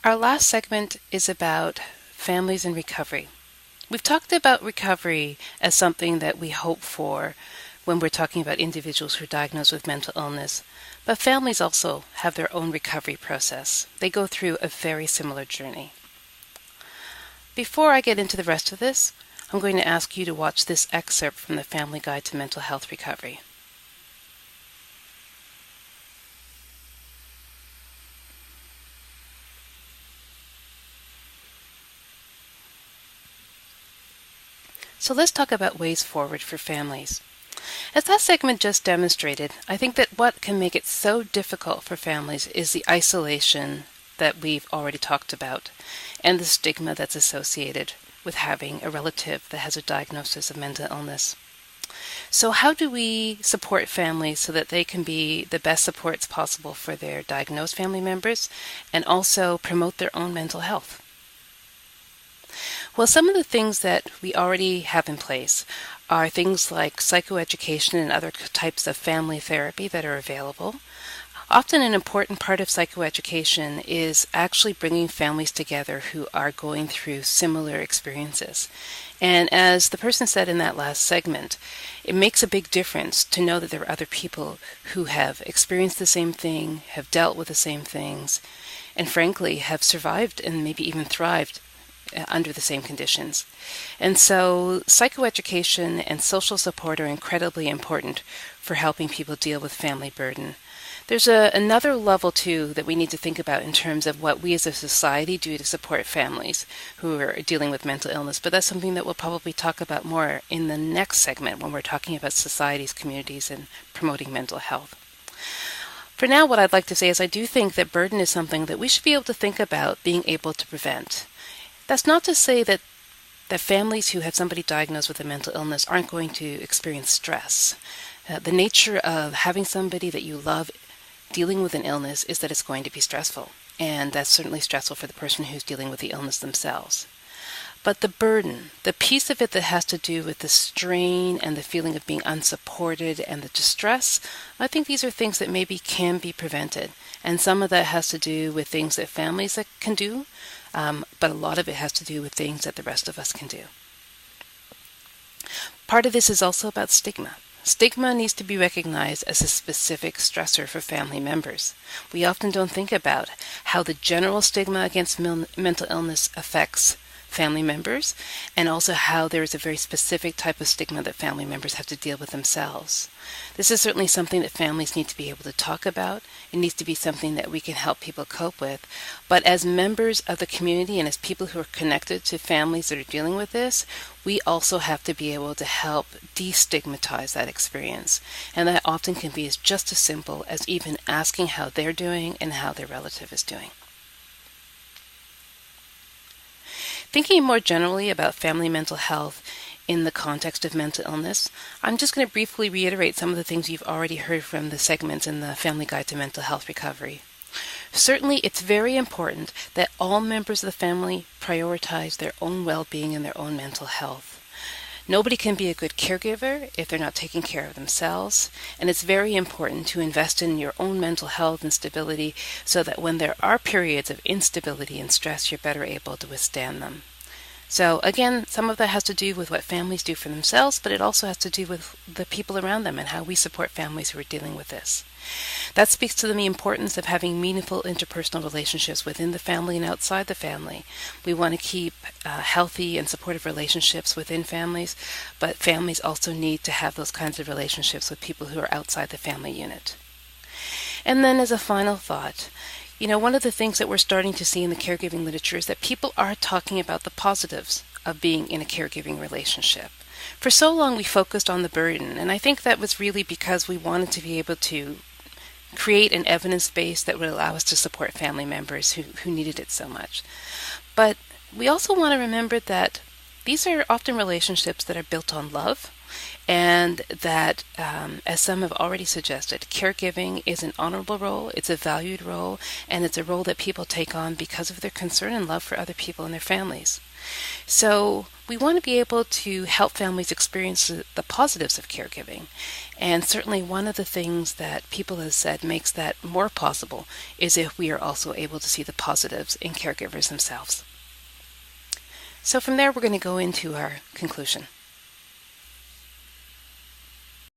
Our last segment is about families in recovery. We've talked about recovery as something that we hope for when we're talking about individuals who are diagnosed with mental illness, but families also have their own recovery process. They go through a very similar journey. Before I get into the rest of this, I'm going to ask you to watch this excerpt from the Family Guide to Mental Health Recovery. So let's talk about ways forward for families. As that segment just demonstrated, I think that what can make it so difficult for families is the isolation that we've already talked about and the stigma that's associated with having a relative that has a diagnosis of mental illness. So how do we support families so that they can be the best supports possible for their diagnosed family members and also promote their own mental health? Well, some of the things that we already have in place are things like psychoeducation and other types of family therapy that are available. Often an important part of psychoeducation is actually bringing families together who are going through similar experiences. And as the person said in that last segment, it makes a big difference to know that there are other people who have experienced the same thing, have dealt with the same things, and frankly have survived and maybe even thrived under the same conditions. And so psychoeducation and social support are incredibly important for helping people deal with family burden. There's another level, too, that we need to think about in terms of what we as a society do to support families who are dealing with mental illness, but that's something that we'll probably talk about more in the next segment when we're talking about societies, communities, and promoting mental health. For now, what I'd like to say is I do think that burden is something that we should be able to think about being able to prevent. That's not to say that families who have somebody diagnosed with a mental illness aren't going to experience stress. The nature of having somebody that you love dealing with an illness is that it's going to be stressful, and that's certainly stressful for the person who's dealing with the illness themselves. But the burden, the piece of it that has to do with the strain and the feeling of being unsupported and the distress, I think these are things that maybe can be prevented. And some of that has to do with things that families can do, but a lot of it has to do with things that the rest of us can do. Part of this is also about stigma. Stigma needs to be recognized as a specific stressor for family members. We often don't think about how the general stigma against mental illness affects family members, and also how there is a very specific type of stigma that family members have to deal with themselves. This is certainly something that families need to be able to talk about. It needs to be something that we can help people cope with. But as members of the community and as people who are connected to families that are dealing with this, we also have to be able to help destigmatize that experience. And that often can be just as simple as even asking how they're doing and how their relative is doing. Thinking more generally about family mental health in the context of mental illness, I'm just going to briefly reiterate some of the things you've already heard from the segments in the Family Guide to Mental Health Recovery. Certainly, it's very important that all members of the family prioritize their own well-being and their own mental health. Nobody can be a good caregiver if they're not taking care of themselves, and it's very important to invest in your own mental health and stability so that when there are periods of instability and stress, you're better able to withstand them. So again, some of that has to do with what families do for themselves, but it also has to do with the people around them and how we support families who are dealing with this. That speaks to the importance of having meaningful interpersonal relationships within the family and outside the family. We want to keep healthy and supportive relationships within families, but families also need to have those kinds of relationships with people who are outside the family unit. And then as a final thought, one of the things that we're starting to see in the caregiving literature is that people are talking about the positives of being in a caregiving relationship. For so long we focused on the burden, and I think that was really because we wanted to be able to create an evidence base that would allow us to support family members who needed it so much. But we also want to remember that these are often relationships that are built on love, and that, as some have already suggested, caregiving is an honorable role, it's a valued role, and it's a role that people take on because of their concern and love for other people and their families. So we want to be able to help families experience the positives of caregiving. And certainly one of the things that people have said makes that more possible is if we are also able to see the positives in caregivers themselves. So from there, we're going to go into our conclusion.